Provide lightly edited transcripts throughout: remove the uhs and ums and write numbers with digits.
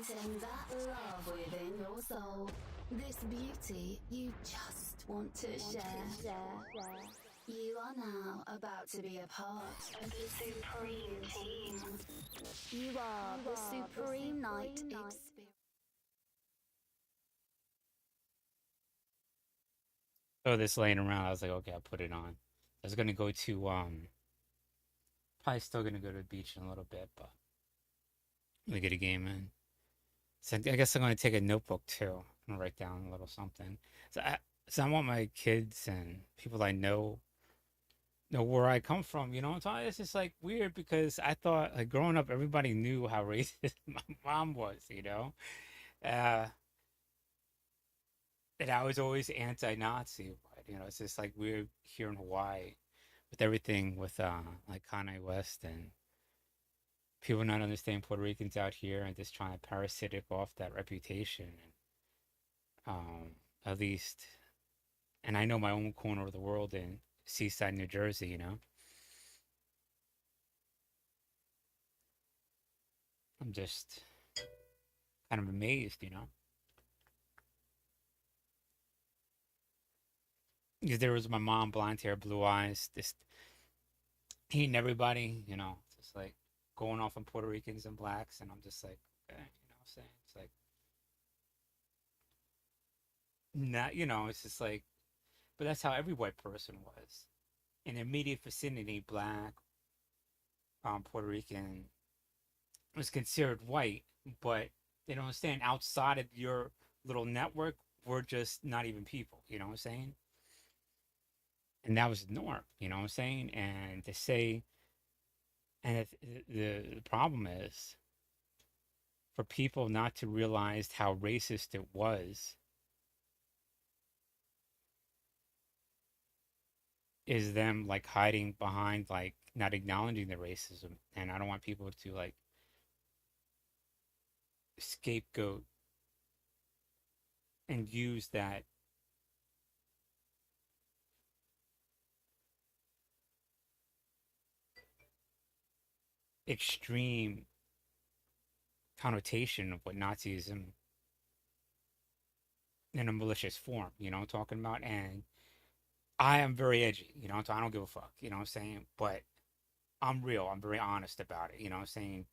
igniting that love within your soul. This beauty you just want to share. You are now about to be a part of the Supreme Team. You are the Supreme Night Experience. So this laying around, I was like, okay, I'll put it on. I was gonna go to probably still gonna go to the beach in a little bit, but let me get a game in. So I guess I'm gonna take a notebook too and write down a little something. So I want my kids and people I know where I come from. You know, it's just like weird because I thought like growing up, everybody knew how racist my mom was. Uh, and I was always anti-Nazi. But it's just like weird here in Hawaii with everything with like Kanye West and people not understanding Puerto Ricans out here and just trying to parasitic off that reputation. And at least, and I know my own corner of the world in Seaside, New Jersey. I'm just kind of amazed. Because there was my mom, blonde hair, blue eyes, just hating everybody. Just like going off on Puerto Ricans and blacks, and I'm just like, okay, what I'm saying? It's like not, it's just like, but that's how every white person was. In the immediate vicinity, black, Puerto Rican was considered white, but they don't understand outside of your little network, we're just not even people, you know what I'm saying? And that was the norm, you know what I'm saying? And to say, and the problem is for people not to realize how racist it was, is them like hiding behind like not acknowledging the racism. And I don't want people to like scapegoat and use that extreme connotation of what Nazism in a malicious form, I'm talking about? And I am very edgy, so I don't give a fuck, you know what I'm saying? But I'm real, I'm very honest about it, you know what I'm saying?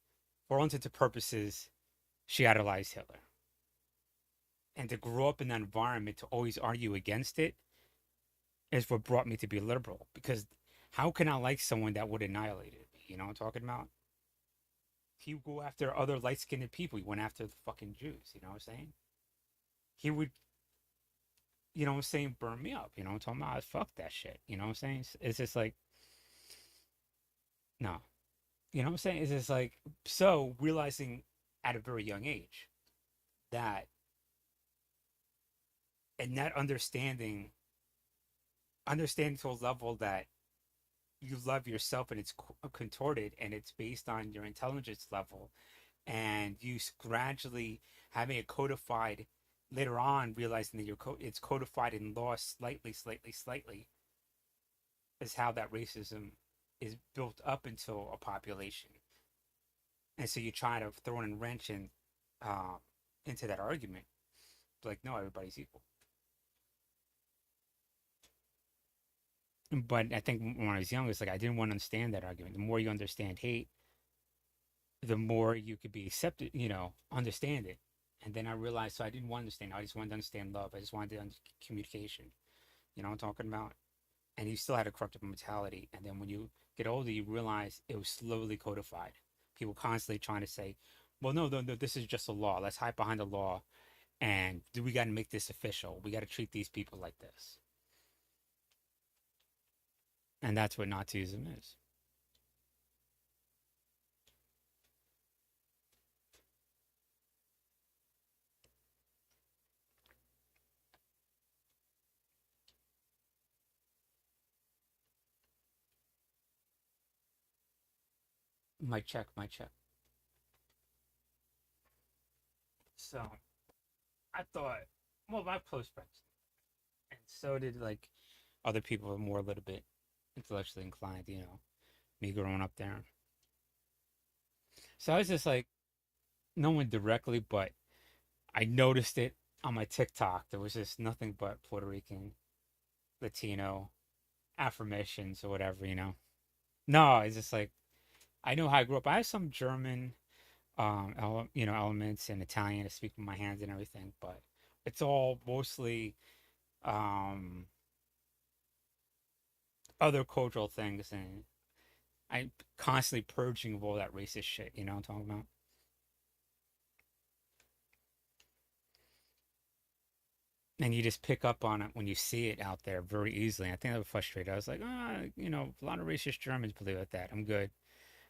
For all intents and purposes, she idolized Hitler. And to grow up in that environment to always argue against it is what brought me to be liberal. Because how can I like someone that would annihilate it? You know what I'm talking about? He would go after other light skinned people. He went after the fucking Jews, you know what I'm saying? He would, you know what I'm saying, burn me up. You know what I'm talking about? Fuck that shit. You know what I'm saying? It's just like, no. You know what I'm saying? It's just like, so realizing at a very young age that, and that understanding to a level that you love yourself and it's contorted and it's based on your intelligence level and you gradually having it codified later on realizing that it's codified in law slightly is how that racism is built up into a population. And so you try to throw in a wrench uh, into that argument, like, no, everybody's equal. But I think when I was young, it's like I didn't want to understand that argument. The more you understand hate, the more you could be accepted, understand it. And then I realized, so I didn't want to understand. I just wanted to understand love. I just wanted to understand communication. You know what I'm talking about? And you still had a corrupted mentality. And then when you get older, you realize it was slowly codified. People constantly trying to say, well, no, this is just a law. Let's hide behind the law. And we got to make this official. We got to treat these people like this. And that's what Nazism is. My check. So I thought, well, my close friends, and so did like other people who are more a little bit intellectually inclined, me growing up there. So I was just like, no one directly, but I noticed it on my TikTok. There was just nothing but Puerto Rican, Latino affirmations or whatever, you know. No, it's just like I know how I grew up. I have some German, elements and Italian to speak with my hands and everything, but it's all mostly um, other cultural things, and I constantly purging of all that racist shit. You know what I'm talking about? And you just pick up on it when you see it out there very easily. I think that was frustrated. I was like, a lot of racist Germans believe like that. I'm good.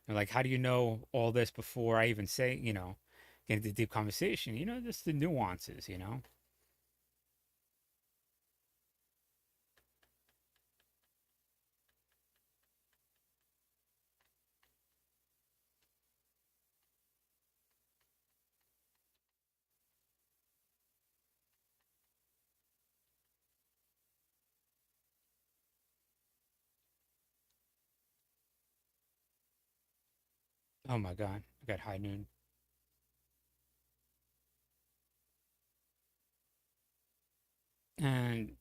And like, how do you know all this before I even say, get into deep conversation? Just the nuances, you know? Oh my God, I got high noon. And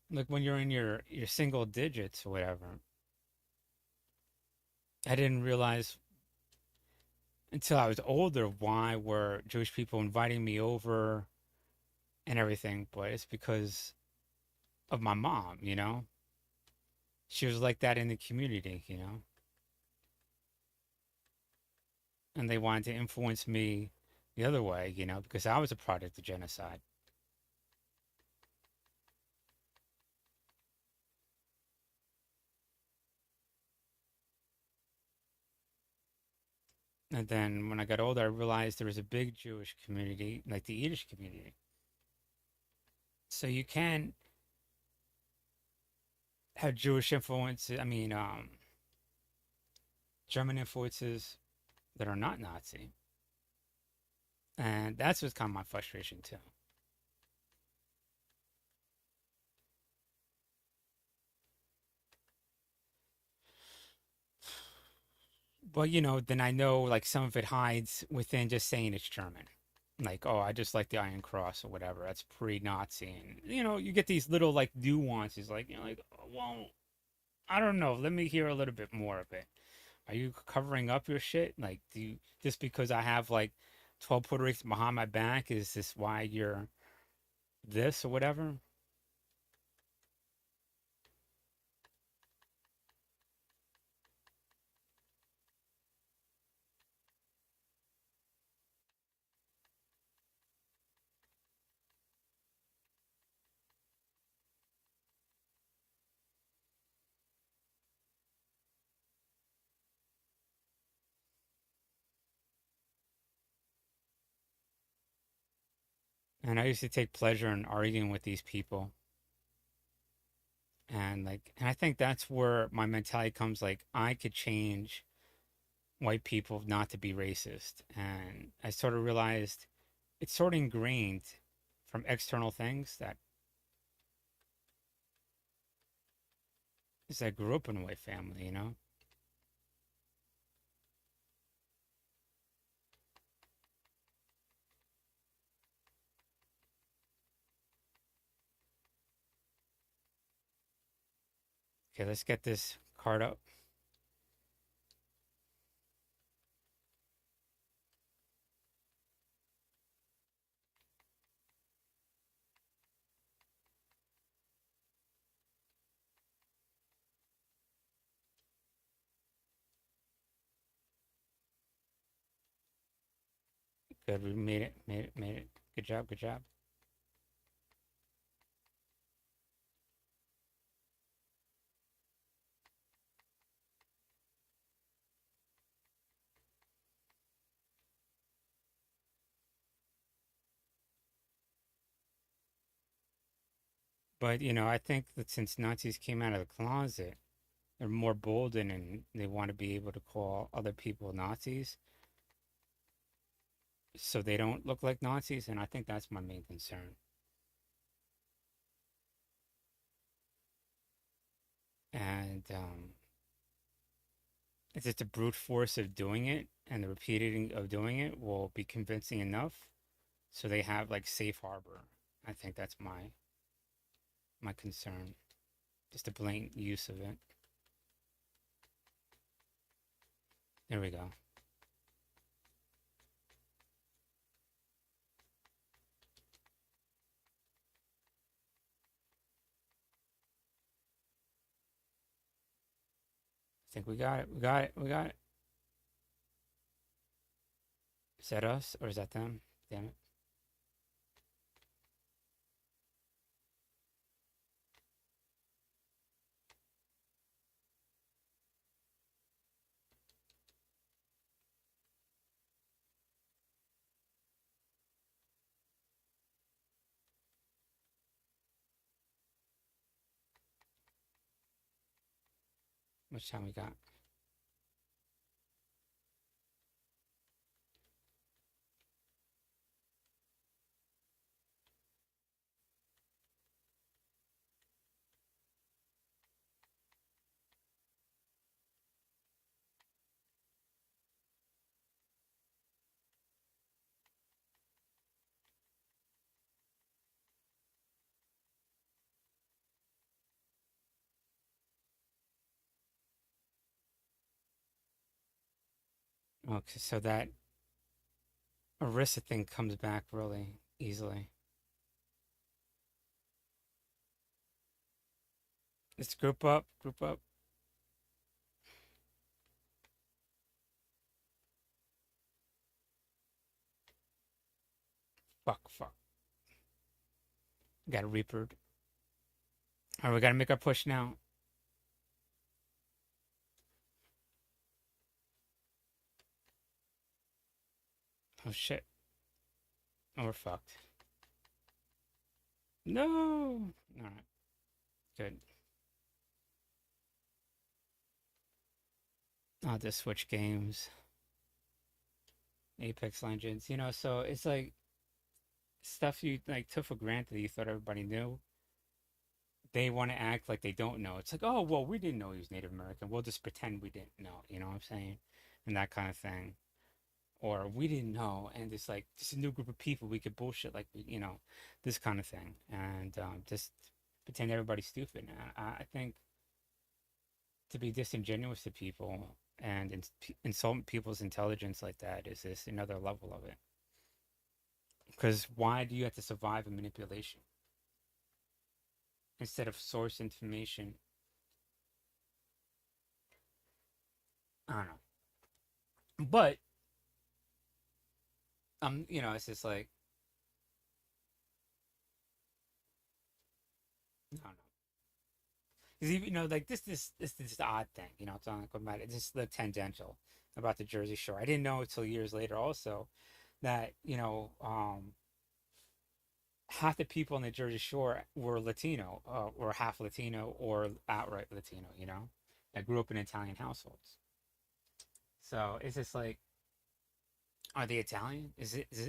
like when you're in your single digits or whatever, I didn't realize until I was older why were Jewish people inviting me over and everything, but it's because of my mom, you know? She was like that in the community, you know? And they wanted to influence me the other way, because I was a product of genocide. And then when I got older, I realized there was a big Jewish community, like the Yiddish community. So you can have Jewish influences, German influences that are not Nazi. And that's what's kind of my frustration too. But, then I know like some of it hides within just saying it's German. Like, oh, I just like the Iron Cross or whatever. That's pre-Nazi. And, you get these little like nuances, like, oh, well, I don't know. Let me hear a little bit more of it. Are you covering up your shit? Like, do you just because I have like 12 Puerto Ricans behind my back, is this why you're this or whatever? And I used to take pleasure in arguing with these people. And I think that's where my mentality comes, like I could change white people not to be racist. And I sort of realized it's sort of ingrained from external things that is I grew up in a white family, you know? Okay, let's get this card up. Good, we made it, made it, made it. Good job, good job. But, I think that since Nazis came out of the closet, they're more bolden and they want to be able to call other people Nazis so they don't look like Nazis. And I think that's my main concern. And It's just the brute force of doing it and the repeating of doing it will be convincing enough so they have like safe harbor. I think that's my concern. Just the blatant use of it. There we go. I think we got it. We got it. We got it. Is that us or is that them? Damn it. Much time we got? Okay, so that Arista thing comes back really easily. Let's group up, group up. Fuck, fuck. Got a Reaper. All right, we gotta make our push now. Oh shit. Oh, we're fucked. No. All right, good. I'll just switch games. Apex Legends, so it's like stuff you like took for granted that you thought everybody knew. They want to act like they don't know. It's like, oh, well, we didn't know he was Native American. We'll just pretend we didn't know. You know what I'm saying? And that kind of thing. Or we didn't know, and it's like just a new group of people. We could bullshit like this kind of thing, and just pretend everybody's stupid. And I think to be disingenuous to people and insult people's intelligence like that is just another level of it. Because why do you have to survive a manipulation instead of source information? I don't know, but it's just like I don't know. Because even like this odd thing, it's not like about it. Just the tangential about the Jersey Shore. I didn't know until years later also that half the people on the Jersey Shore were Latino, or half Latino, or outright Latino. That grew up in Italian households. So it's just like, are they Italian?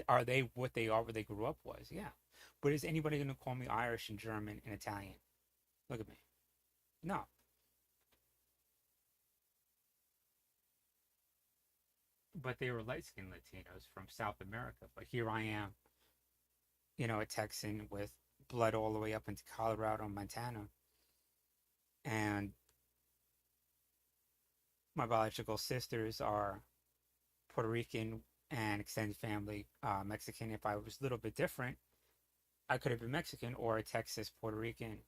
Are they what they are? Where they grew up was, yeah. But is anybody going to call me Irish and German and Italian? Look at me. No. But they were light skinned Latinos from South America. But here I am, a Texan with blood all the way up into Colorado and Montana. And my biological sisters are Puerto Rican and extended family Mexican. If I was a little bit different, I could have been Mexican or a Texas Puerto Rican